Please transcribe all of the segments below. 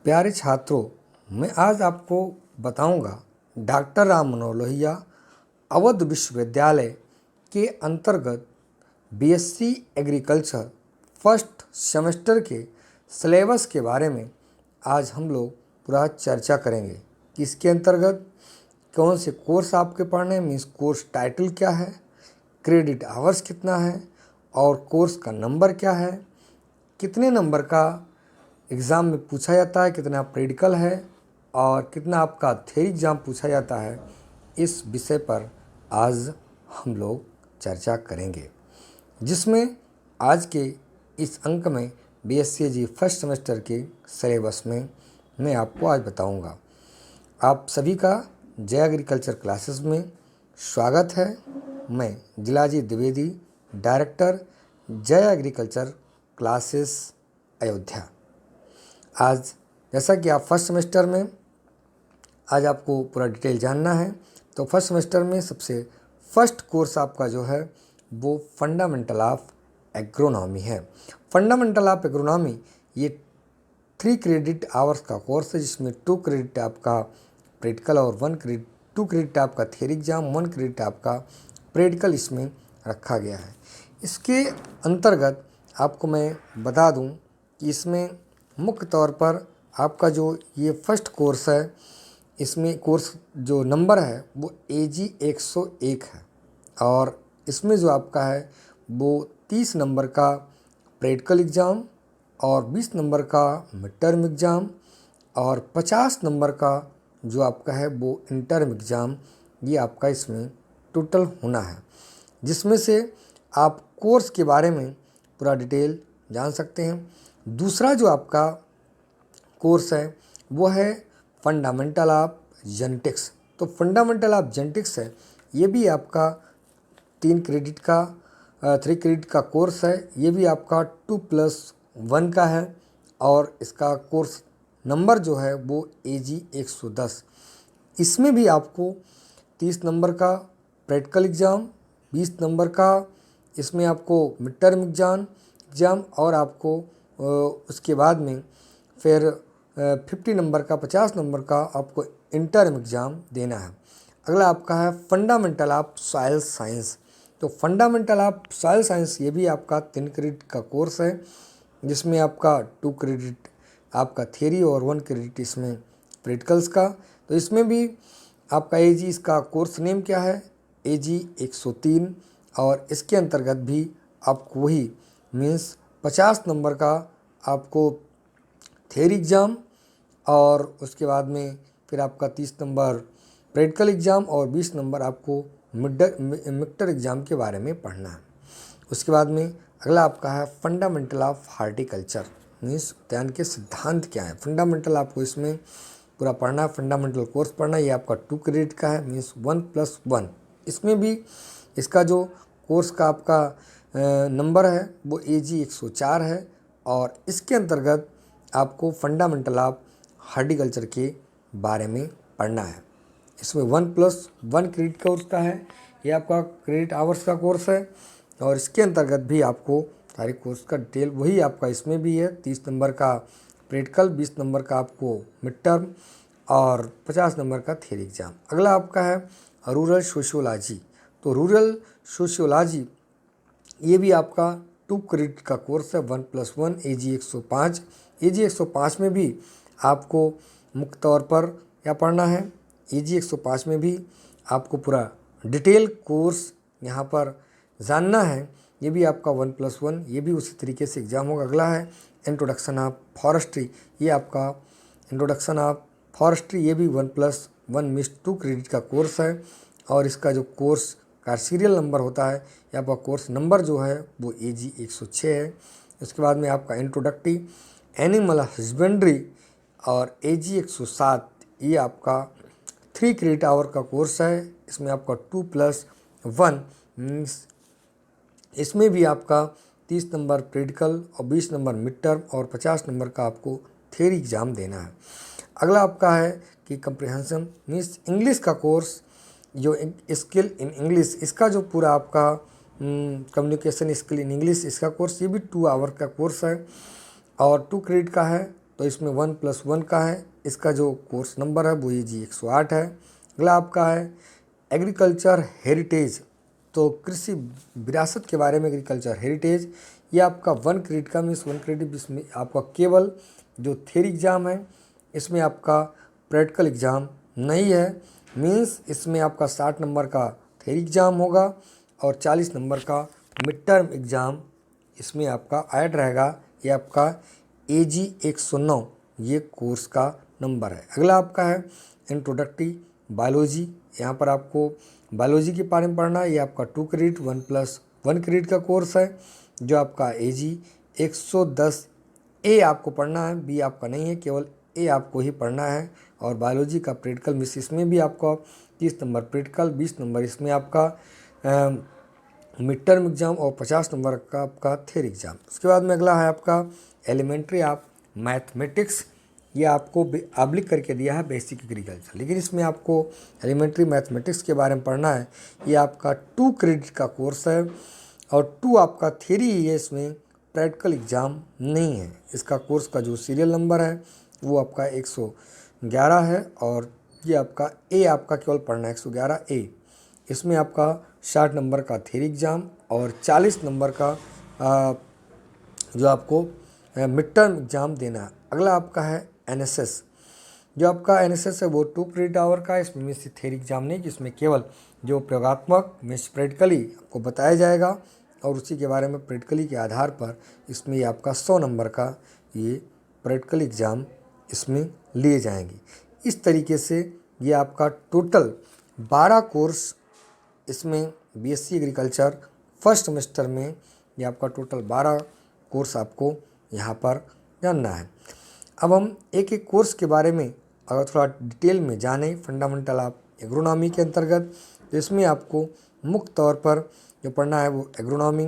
प्यारे छात्रों, मैं आज आपको बताऊंगा डॉक्टर राम मनोहर लोहिया अवध विश्वविद्यालय के अंतर्गत बीएससी एग्रीकल्चर फर्स्ट सेमेस्टर के सिलेबस के बारे में। आज हम लोग पूरा चर्चा करेंगे कि इसके अंतर्गत कौन से कोर्स आपके पढ़ने हैं, मीन्स कोर्स टाइटल क्या है, क्रेडिट आवर्स कितना है और कोर्स का नंबर क्या है, कितने नंबर का एग्ज़ाम में पूछा जाता है, कितना प्रैक्टिकल है और कितना आपका थ्योरी एग्ज़ाम पूछा जाता है। इस विषय पर आज हम लोग चर्चा करेंगे, जिसमें आज के इस अंक में बीएससी फर्स्ट सेमेस्टर के सिलेबस में मैं आपको आज बताऊंगा। आप सभी का जय एग्रीकल्चर क्लासेस में स्वागत है। मैं जिलाजी द्विवेदी, डायरेक्टर जय एग्रीकल्चर क्लासेस अयोध्या। आज जैसा कि आप फर्स्ट सेमेस्टर में आज आपको पूरा डिटेल जानना है, तो फर्स्ट सेमेस्टर में सबसे फर्स्ट कोर्स आपका जो है वो फंडामेंटल ऑफ एग्रोनॉमी है। फंडामेंटल ऑफ एग्रोनॉमी ये 3 क्रेडिट आवर्स का कोर्स है, जिसमें 2 क्रेडिट आपका प्रैक्टिकल और 2 क्रेडिट आपका थियरी एग्जाम, 1 क्रेडिट आपका प्रैक्टिकल इसमें रखा गया है। इसके अंतर्गत आपको मैं बता दूं कि इसमें मुख्य तौर पर आपका जो ये फर्स्ट कोर्स है, इसमें कोर्स जो नंबर है वो AG 101 है और इसमें जो आपका है वो 30 नंबर का प्रैक्टिकल एग्ज़ाम और 20 नंबर का मिड टर्म एग्ज़ाम और 50 नंबर का जो आपका है वो इंटर्म एग्ज़ाम, ये आपका इसमें टोटल होना है, जिसमें से आप कोर्स के बारे में पूरा डिटेल जान सकते हैं। दूसरा जो आपका कोर्स है वो है फंडामेंटल ऑफ जेनेटिक्स। तो फंडामेंटल ऑफ जेनेटिक्स है, ये भी आपका 3 क्रेडिट का कोर्स है। ये भी आपका 2+1 का है और इसका कोर्स नंबर जो है वो AG 110। इसमें भी आपको 30 नंबर का प्रैक्टिकल एग्ज़ाम, 20 नंबर का इसमें आपको मिड टर्म एग्ज़ाम और आपको उसके बाद में फिर 50 नंबर का 50 नंबर का आपको इंटर्म एग्ज़ाम देना है। अगला आपका है फंडामेंटल ऑफ सॉइल साइंस। तो फंडामेंटल ऑफ सॉइल साइंस ये भी आपका 3 क्रेडिट का कोर्स है, जिसमें आपका 2 क्रेडिट आपका थियरी और 1 क्रेडिट इसमें प्रैक्टिकल्स का। तो इसमें भी आपका AG, इसका कोर्स नेम क्या है, AG 103 और इसके अंतर्गत भी आपको वही मीन्स 50 नंबर का आपको थियरी एग्ज़ाम और उसके बाद में फिर आपका 30 नंबर प्रैक्टिकल एग्ज़ाम और 20 नंबर आपको मिड एग्ज़ाम के बारे में पढ़ना है। उसके बाद में अगला आपका है फंडामेंटल ऑफ हार्टिकल्चर, मीन्स उद्यान के सिद्धांत क्या है। फंडामेंटल आपको इसमें पूरा पढ़ना है, फंडामेंटल कोर्स पढ़ना है। ये आपका 2 क्रेडिट का है, मीन्स 1+1। इसमें भी इसका जो कोर्स का आपका नंबर है वो AG 104 है और इसके अंतर्गत आपको फंडामेंटल ऑफ हार्टिकल्चर के बारे में पढ़ना है। इसमें 1+1 क्रेडिट कोर्स का है, ये आपका क्रेडिट आवर्स का कोर्स है और इसके अंतर्गत भी आपको सारे कोर्स का डिटेल वही आपका इसमें भी है। 30 नंबर का प्रैक्टिकल, 20 नंबर का आपको मिड टर्म और 50 नंबर का थियरी एग्ज़ाम। अगला आपका है रूरल सोशियोलॉजी। तो रूरल सोशियोलॉजी ये भी आपका 2 क्रेडिट का कोर्स है, 1+1 AG 105। AG 105 में भी आपको मुख्य तौर पर क्या पढ़ना है, AG 105 में भी आपको पूरा डिटेल कोर्स यहाँ पर जानना है। ये भी आपका 1+1, ये भी उसी तरीके से एग्ज़ाम होगा। अगला है इंट्रोडक्शन ऑफ फॉरेस्ट्री। ये आपका इंट्रोडक्शन ऑफ फॉरेस्ट्री ये भी 1+1 मीन्स 2 क्रेडिट का कोर्स है और इसका जो कोर्स का सीरियल नंबर होता है या आपका कोर्स नंबर जो है वो AG 106 है। उसके बाद में आपका इंट्रोडक्टरी एनिमल हस्बेंड्री और AG 107, ये आपका 3 क्रेडिट आवर का कोर्स है। इसमें आपका 2+1 मीन्स इसमें भी आपका 30 नंबर प्रैक्टिकल और 20 नंबर मिड टर्म और 50 नंबर का आपको थियरी एग्ज़ाम देना है। अगला आपका है कि कंप्रिहेंशन मीन्स इंग्लिश का कोर्स, जो स्किल इन इंग्लिश, इसका जो पूरा आपका कम्युनिकेशन स्किल इन इंग्लिश, इसका कोर्स ये भी 2 आवर का कोर्स है और 2 क्रेडिट का है। तो इसमें 1+1 का है, इसका जो कोर्स नंबर है वो AG 108 है। अगला आपका है एग्रीकल्चर हेरिटेज, तो कृषि विरासत के बारे में एग्रीकल्चर हेरिटेज, ये आपका 1 क्रेडिट का मीन्स 1 क्रेडिट, इसमें आपका केवल जो थ्योरी एग्ज़ाम है इसमें आपका प्रैक्टिकल एग्ज़ाम नहीं है, मीन्स इसमें आपका 60 नंबर का थ्योरी एग्ज़ाम होगा और 40 नंबर का मिड टर्म एग्ज़ाम इसमें आपका ऐड रहेगा। ये आपका AG 109 ये कोर्स का नंबर है। अगला आपका है इंट्रोडक्टरी बायोलॉजी, यहाँ पर आपको बायोलॉजी के बारे में पढ़ना है। ये आपका 2 क्रेडिट 1+1 क्रेडिट का कोर्स है जो आपका AG 110 A आपको पढ़ना है, B आपका नहीं है, केवल A आपको ही पढ़ना है। और बायोलॉजी का प्रैक्टिकल मिस इसमें भी आपका 30 नंबर प्रैक्टिकल, 20 नंबर इसमें आपका मिड टर्म एग्ज़ाम और 50 नंबर का आपका थ्योरी एग्ज़ाम। उसके बाद में अगला है आपका एलिमेंट्री ऑफ मैथमेटिक्स, ये आपको ऑब्लिक करके दिया है बेसिक एग्रीकल्चर, लेकिन इसमें आपको एलिमेंट्री मैथमेटिक्स के बारे में पढ़ना है। ये आपका 2 क्रेडिट का कोर्स है और 2 आपका थ्योरी है, इसमें प्रैक्टिकल एग्ज़ाम नहीं है। इसका कोर्स का जो सीरियल नंबर है वो आपका 111 है और ये आपका A आपका केवल पढ़ना है 111A। इसमें आपका 60 नंबर का थ्योरी एग्ज़ाम और 40 नंबर का जो आपको मिड टर्म एग्ज़ाम देना है। अगला आपका है NSS, जो आपका NSS है वो 2 क्रेडिट आवर का है, इसमें मीन्स थ्योरी एग्ज़ाम नहीं, जिसमें केवल जो प्रयोगात्मक मीन्स प्रैक्टिकली आपको बताया जाएगा और उसी के बारे में प्रैक्टिकली के आधार पर इसमें ये आपका 100 नंबर का ये प्रैक्टिकल एग्ज़ाम इसमें लिए जाएंगे। इस तरीके से ये आपका टोटल 12 कोर्स इसमें BSc एग्रीकल्चर फर्स्ट सेमेस्टर में ये आपका टोटल 12 कोर्स आपको यहाँ पर जानना है। अब हम एक एक कोर्स के बारे में अगर थोड़ा डिटेल में जाने, फंडामेंटल ऑफ एग्रोनॉमी के अंतर्गत, तो इसमें आपको मुख्य तौर पर जो पढ़ना है वो agronomy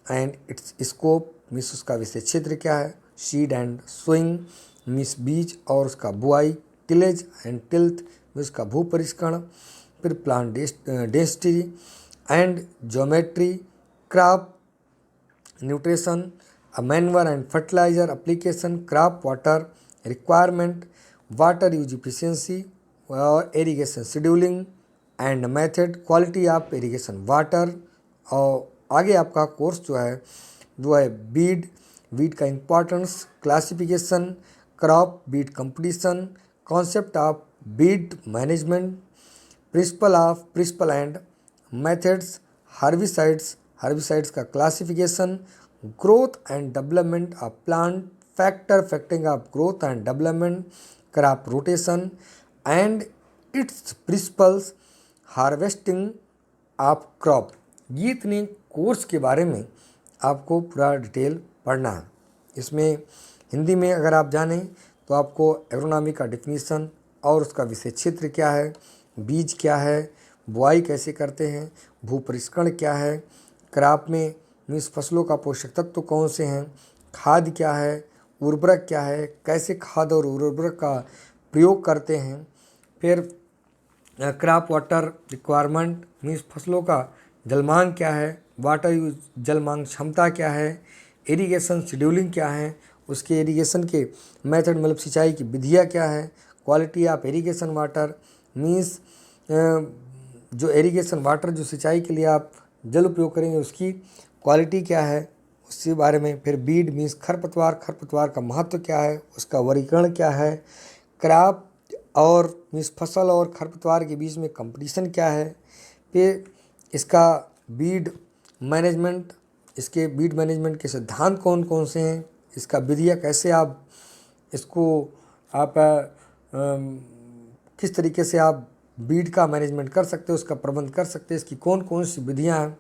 and it's scope means उसका विषय क्षेत्र क्या है, सीड एंड सोइंग मीन्स बीज और उसका बुआई, टिलेज एंड टिल्थ मीन्स उसका भू परिष्करण, फिर plant density and geometry, crop nutrition, manure and fertiliser application, crop water requirement, water use efficiency और irrigation scheduling and method, quality of irrigation water. और आगे आपका कोर्स जो है वो है बीड का importance, classification, crop weed competition, concept of weed management, principle and methods, herbicides का classification, growth and development of plant, factor affecting of growth and development, crop rotation and its principles, harvesting of crop. ये इतने course के बारे में आपको पूरा detail पढ़ना है। इसमें हिंदी में अगर आप जानें तो आपको एग्रोनॉमी का डिफिनीसन और उसका विषय क्षेत्र क्या है, बीज क्या है, बुआई कैसे करते हैं, भू परिष्करण क्या है, क्रॉप में मीन्स फसलों का पोषक तत्व कौन से हैं, खाद क्या है, उर्वरक क्या है, कैसे खाद और उर्वरक का प्रयोग करते हैं, फिर क्रॉप वाटर रिक्वायरमेंट मीन्स फसलों का जलमांग क्या है, वाटर यूज जलमांग क्षमता क्या है, इरिगेशन शेड्यूलिंग क्या है, उसके इरिगेशन के मेथड मतलब सिंचाई की विधियाँ क्या है, quality of irrigation water means जो इरिगेशन वाटर जो सिंचाई के लिए आप जल उपयोग करेंगे उसकी क्वालिटी क्या है, उसके बारे में। फिर बीड मीन्स खरपतवार का महत्व क्या है, उसका वर्गीकरण क्या है, क्रॉप और मीन्स फसल और खरपतवार के बीच में कंपटीशन क्या है, फिर इसका बीड मैनेजमेंट, इसके बीड मैनेजमेंट के सिद्धांत कौन कौन से हैं, इसका विधियाँ कैसे आप इसको आप किस तरीके से आप बीड का मैनेजमेंट कर सकते हो, उसका प्रबंध कर सकते हैं, इसकी कौन कौन सी विधियाँ हैं,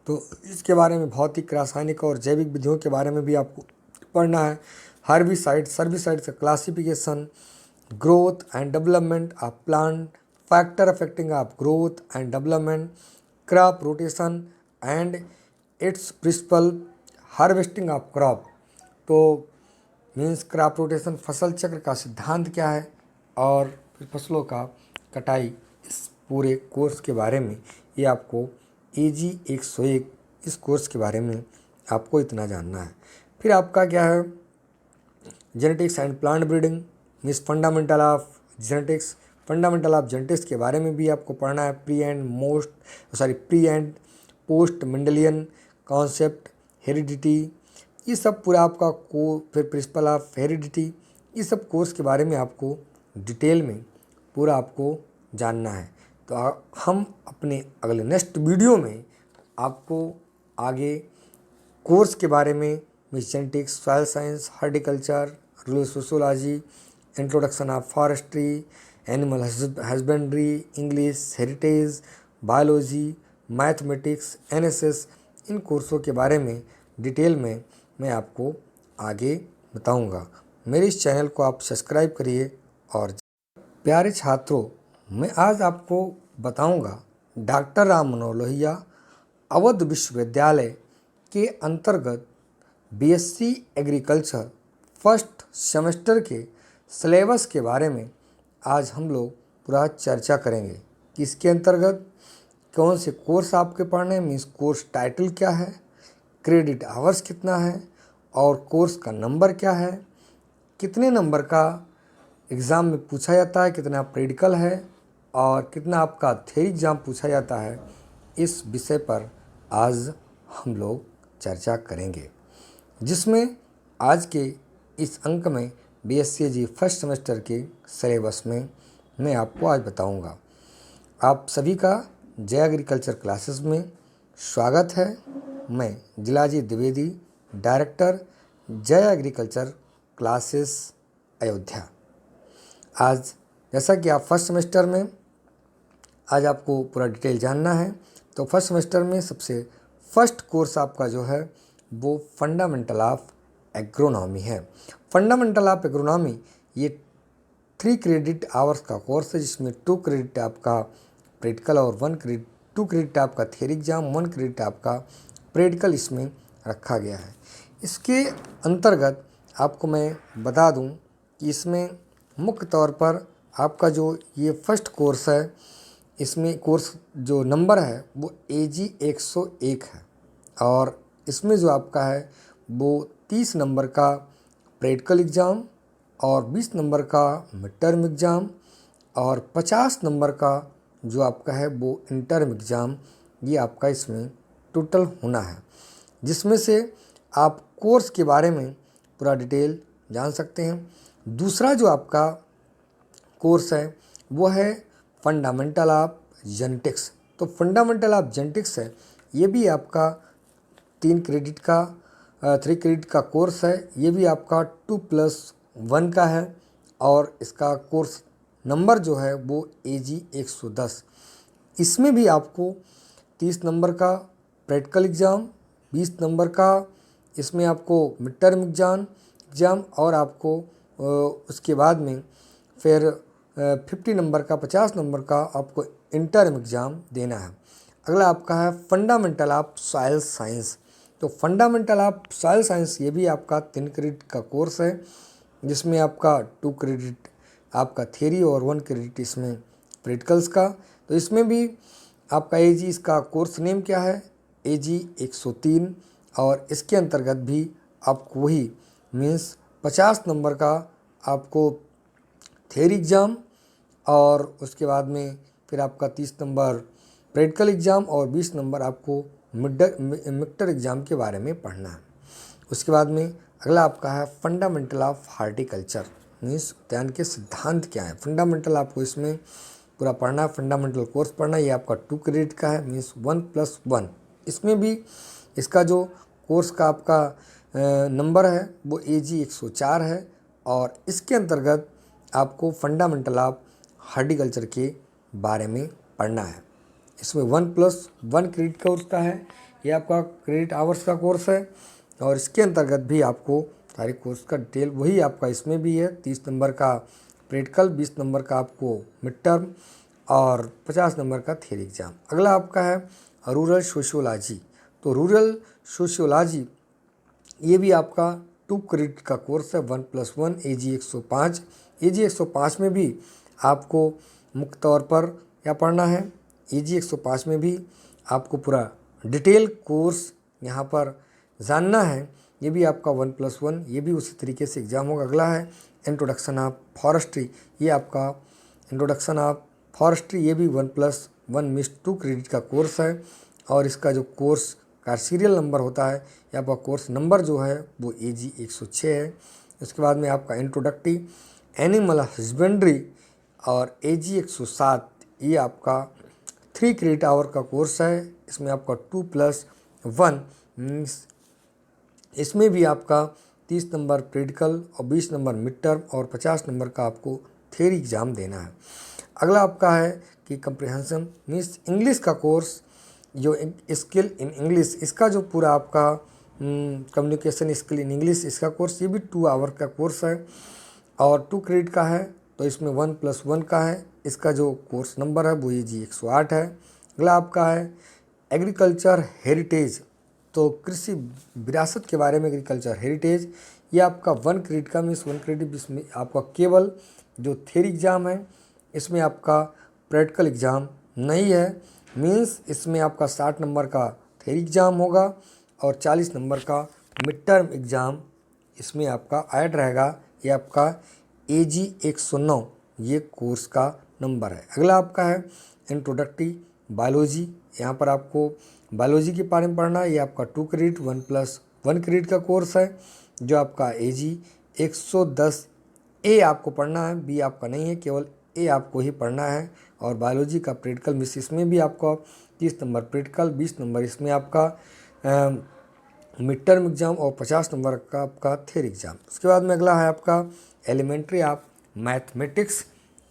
तो इसके बारे में भौतिक, रासायनिक और जैविक विधियों के बारे में भी आपको पढ़ना है। सर्बिसाइड्स का classification, growth and development of plant, factor affecting of growth and development, crop rotation and its principle, harvesting of crop, तो मीन्स क्रॉप रोटेशन फसल चक्र का सिद्धांत क्या है और फिर फसलों का कटाई। इस पूरे कोर्स के बारे में ये आपको AG 101 इस कोर्स के बारे में आपको इतना जानना है। फिर आपका क्या है genetics and plant breeding means fundamental of genetics, fundamental of genetics के बारे में भी आपको पढ़ना है। Pre and post Mendelian concept, heredity, ये सब पूरा आपका फिर प्रिंसिपल ऑफ हेरिडिटी, ये सब कोर्स के बारे में आपको डिटेल में पूरा आपको जानना है। तो हम अपने अगले नेक्स्ट वीडियो में आपको आगे कोर्स के बारे में genetics, soil science, horticulture, rural sociology, introduction of forestry, animal husbandry, English, heritage, biology, mathematics, NSS, इन कोर्सों के बारे में डिटेल में मैं आपको आगे बताऊंगा। मेरे इस चैनल को आप सब्सक्राइब करिए। और प्यारे छात्रों, मैं आज आपको बताऊंगा डॉक्टर राम मनोहर लोहिया अवध विश्वविद्यालय के अंतर्गत बीएससी एग्रीकल्चर फर्स्ट सेमेस्टर के सिलेबस के बारे में आज हम लोग पूरा चर्चा करेंगे कि इसके अंतर्गत कौन से कोर्स आपके पढ़ने हैं, मीन्स कोर्स टाइटल क्या है, क्रेडिट आवर्स कितना है और कोर्स का नंबर क्या है, कितने नंबर का एग्ज़ाम में पूछा जाता है, कितना प्रैक्टिकल है और कितना आपका थ्योरी एग्ज़ाम पूछा जाता है। इस विषय पर आज हम लोग चर्चा करेंगे, जिसमें आज के इस अंक में बीएससी फर्स्ट सेमेस्टर के सिलेबस में मैं आपको आज बताऊंगा। आप सभी का जय एग्रीकल्चर क्लासेस में स्वागत है। मैं जिलाजी द्विवेदी, डायरेक्टर जय एग्रीकल्चर क्लासेस अयोध्या। आज जैसा कि आप फर्स्ट सेमेस्टर में आज आपको पूरा डिटेल जानना है, तो फर्स्ट सेमेस्टर में सबसे फर्स्ट कोर्स आपका जो है वो फंडामेंटल ऑफ एग्रोनॉमी है। फंडामेंटल ऑफ एग्रोनॉमी ये 3 क्रेडिट आवर्स का कोर्स है, जिसमें 2 क्रेडिट आपका प्रैक्टिकल और 2 क्रेडिट आपका थ्योरी एग्जाम, 1 क्रेडिट आपका प्रैक्टिकल इसमें रखा गया है। इसके अंतर्गत आपको मैं बता दूं कि इसमें मुख्य तौर पर आपका जो ये फर्स्ट कोर्स है, इसमें कोर्स जो नंबर है वो AG 101 है और इसमें जो आपका है वो 30 नंबर का प्रैक्टिकल एग्ज़ाम और 20 नंबर का मिड टर्म एग्ज़ाम और 50 नंबर का जो आपका है वो इंटर्म एग्ज़ाम, ये आपका इसमें टोटल होना है, जिसमें से आप कोर्स के बारे में पूरा डिटेल जान सकते हैं। दूसरा जो आपका कोर्स है वो है फंडामेंटल ऑफ जेनेटिक्स। तो फंडामेंटल ऑफ जेनेटिक्स है, ये भी आपका 3 क्रेडिट का 3 क्रेडिट का कोर्स है। ये भी आपका 2+1 का है और इसका कोर्स नंबर जो है वो AG 110। इसमें भी आपको 30 नंबर का प्रैक्टिकल एग्ज़ाम, 20 नंबर का इसमें आपको मिड टर्म एग्ज़ाम और आपको उसके बाद में फिर 50 नंबर का 50 नंबर का आपको इंटर्म एग्ज़ाम देना है। अगला आपका है फंडामेंटल ऑफ सॉइल साइंस। तो फंडामेंटल ऑफ सॉइल साइंस ये भी आपका 3 क्रेडिट का कोर्स है, जिसमें आपका 2 क्रेडिट आपका थ्योरी और 1 क्रेडिट इसमें प्रैक्टिकल्स का। तो इसमें भी आपका AG, इसका कोर्स नेम क्या है, AG 103 और इसके अंतर्गत भी आपको वही मीन्स 50 नंबर का आपको थ्योरी एग्ज़ाम और उसके बाद में फिर आपका 30 नंबर प्रैक्टिकल एग्ज़ाम और 20 नंबर आपको मिड एग्ज़ाम के बारे में पढ़ना है। उसके बाद में अगला आपका है फंडामेंटल ऑफ हॉर्टिकल्चर, मीन्स उद्यान के सिद्धांत क्या है। फंडामेंटल आपको इसमें पूरा पढ़ना है, फंडामेंटल कोर्स पढ़ना है। ये आपका 2 क्रेडिट का है, मीन्स 1+1। इसमें भी इसका जो कोर्स का आपका नंबर है वो AG 104 है और इसके अंतर्गत आपको फंडामेंटल ऑफ हॉर्टिकल्चर के बारे में पढ़ना है। इसमें 1+1 क्रेडिट कोर्स का है, ये आपका क्रेडिट आवर्स का कोर्स है और इसके अंतर्गत भी आपको सारे कोर्स का डिटेल वही आपका इसमें भी है। 30 नंबर का प्रैक्टिकल, 20 नंबर का आपको मिड टर्म और 50 नंबर का थ्योरी एग्ज़ाम। अगला आपका है रूरल सोशियोलॉजी। तो रूरल सोशियोलॉजी ये भी आपका 2 क्रेडिट का कोर्स है, 1+1 AG 105। AG 105 में भी आपको मुख्य तौर पर क्या पढ़ना है, AG 105 में भी आपको पूरा डिटेल कोर्स यहाँ पर जानना है ये भी आपका 1+1, ये भी उसी तरीके से एग्ज़ाम होगा। अगला है इंट्रोडक्शन ऑफ फॉरेस्ट्री, ये आपका इंट्रोडक्शन ऑफ फॉरेस्ट्री, ये भी 1+1 मिस 2 क्रेडिट का कोर्स है। और इसका जो कोर्स का सीरियल नंबर होता है या आपका कोर्स नंबर जो है वो AG 106 है। उसके बाद में आपका इंट्रोडक्टरी एनिमल हस्बेंड्री और AG 107, ये आपका 3 क्रेडिट आवर का कोर्स है। इसमें आपका 2+1 मीन्स इसमें भी आपका 30 नंबर प्रैक्टिकल और 20 नंबर मिड टर्म और 50 नंबर का आपको थ्योरी एग्ज़ाम देना है। अगला आपका है कि कंप्रिहेंशन मीन्स इंग्लिश का कोर्स, जो स्किल इन इंग्लिश, इसका जो पूरा आपका कम्युनिकेशन स्किल इन इंग्लिश, इसका कोर्स ये भी 2 आवर का कोर्स है और 2 क्रेडिट का है। तो इसमें 1+1 का है। इसका जो कोर्स नंबर है वो AG 108 है। अगला आपका है एग्रीकल्चर हेरिटेज, तो कृषि विरासत के बारे में एग्रीकल्चर हेरिटेज, ये आपका 1 क्रेडिट का मीन्स 1 क्रेडिट, इसमें आपका केवल जो थ्योरी एग्ज़ाम है, इसमें आपका प्रैक्टिकल एग्ज़ाम नहीं है। मीन्स इसमें आपका 60 नंबर का थ्योरी एग्ज़ाम होगा और 40 नंबर का मिड टर्म एग्ज़ाम इसमें आपका ऐड रहेगा। ये आपका AG 109 ये कोर्स का नंबर है। अगला आपका है इंट्रोडक्टरी बायोलॉजी, यहाँ पर आपको बायोलॉजी के बारे में पढ़ना है। ये आपका 2 क्रेडिट 1+1 क्रेडिट का कोर्स है जो आपका AG 110 A आपको पढ़ना है, B आपका नहीं है, केवल A आपको ही पढ़ना है। और बायोलॉजी का प्रैक्टिकल मिस, इसमें भी आपका 30 नंबर प्रैक्टिकल, 20 नंबर इसमें आपका मिड टर्म एग्ज़ाम और 50 नंबर का आपका थ्योरी एग्ज़ाम। उसके बाद में अगला है आपका एलिमेंट्री ऑफ मैथमेटिक्स,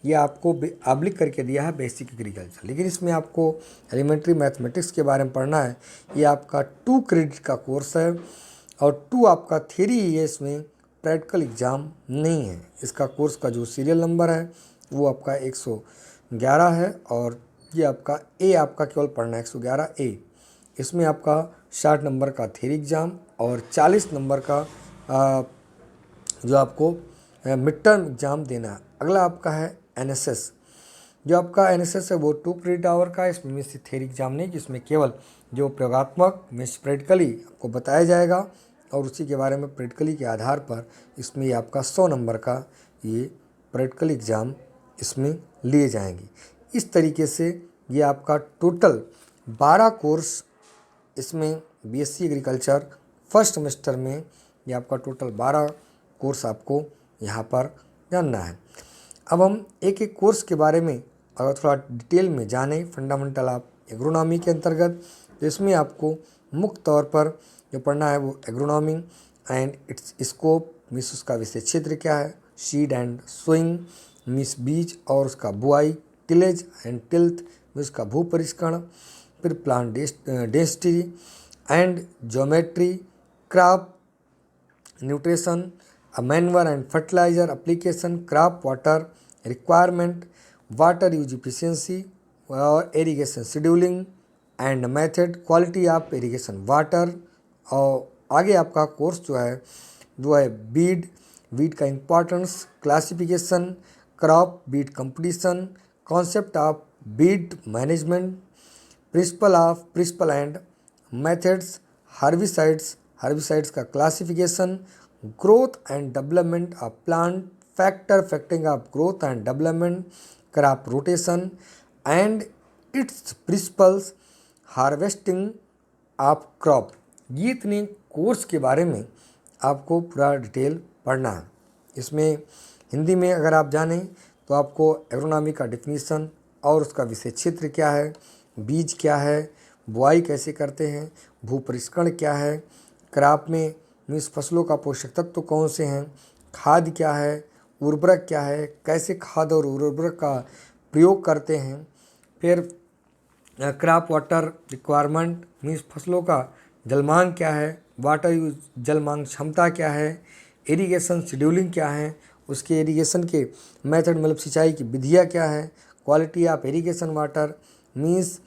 ये आपको ऑब्लिक करके दिया है बेसिक एग्रीकल्चर, लेकिन इसमें आपको एलिमेंट्री मैथमेटिक्स के बारे में पढ़ना है। ये आपका 2 क्रेडिट का कोर्स है और 2 आपका थ्योरी है, इसमें प्रैक्टिकल एग्ज़ाम नहीं है। इसका कोर्स का जो सीरियल नंबर है वो आपका 111 है और ये आपका A आपका केवल पढ़ना है 111 A। इसमें आपका 60 नंबर का थ्योरी एग्ज़ाम और 40 नंबर का जो आपको मिड टर्म एग्ज़ाम देना है। अगला आपका है NSS, जो आपका NSS है वो 2 क्रेडिट आवर का है। इसमें मिस थ्योरी एग्ज़ाम नहीं, जिसमें केवल जो प्रयोगात्मक मिस प्रैक्टिकली आपको बताया जाएगा और उसी के बारे में प्रैक्टिकली के आधार पर इसमें ये आपका 100 नंबर का ये प्रैक्टिकल एग्ज़ाम इसमें लिए जाएंगे। इस तरीके से ये आपका टोटल 12 कोर्स इसमें BSc एग्रीकल्चर फर्स्ट सेमेस्टर में ये आपका टोटल 12 कोर्स आपको यहाँ पर जानना है। अब हम एक एक कोर्स के बारे में अगर थोड़ा डिटेल में जाने, फंडामेंटल ऑफ एग्रोनॉमी के अंतर्गत, तो इसमें आपको मुख्य तौर पर जो पढ़ना है वो agronomy and it's scope means उसका विषय क्षेत्र क्या है, सीड एंड सोइंग मीन्स बीज और उसका बुआई, टिलेज एंड टिल्थ मीन्स उसका भू परिष्करण, फिर plant density and geometry, crop nutrition, manure and fertiliser application, crop water requirement, water use efficiency और irrigation scheduling and method, quality of irrigation water. और आगे आपका कोर्स जो है बीड का importance, classification, crop weed competition, concept of weed management, principle and methods, herbicides का classification, growth and development of plant, factor affecting of growth and development, crop rotation and its principles, harvesting of crop. ये इतने course के बारे में आपको पूरा detail पढ़ना है। इसमें हिंदी में अगर आप जानें तो आपको एग्रोनॉमी का डिफिनीशन और उसका विषय क्षेत्र क्या है, बीज क्या है, बुआई कैसे करते हैं, भू परिष्करण क्या है, क्रॉप में मीन्स फसलों का पोषक तत्व कौन से हैं, खाद क्या है, उर्वरक क्या है, कैसे खाद और उर्वरक का प्रयोग करते हैं, फिर क्रॉप वाटर रिक्वायरमेंट मीन्स फसलों का जलमांग क्या है, वाटर यूज जलमांग क्षमता क्या है, इरिगेशन शेड्यूलिंग क्या है, उसके इरिगेशन के मेथड मतलब सिंचाई की विधियाँ क्या है, quality of irrigation water means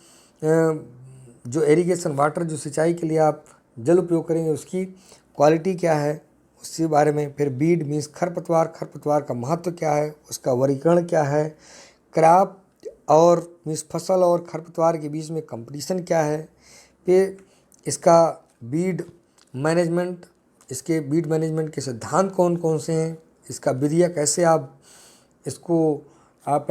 जो इरिगेशन वाटर जो सिंचाई के लिए आप जल उपयोग करेंगे उसकी क्वालिटी क्या है, उसके बारे में। फिर बीड मीन्स खरपतवार का महत्व क्या है, उसका वर्गीकरण क्या है, क्रॉप और मीन्स फसल और खरपतवार के बीच में कंपटीशन क्या है, फिर इसका बीड मैनेजमेंट इसके बीड मैनेजमेंट के सिद्धांत कौन कौन से हैं, इसका विधिया कैसे आप इसको आप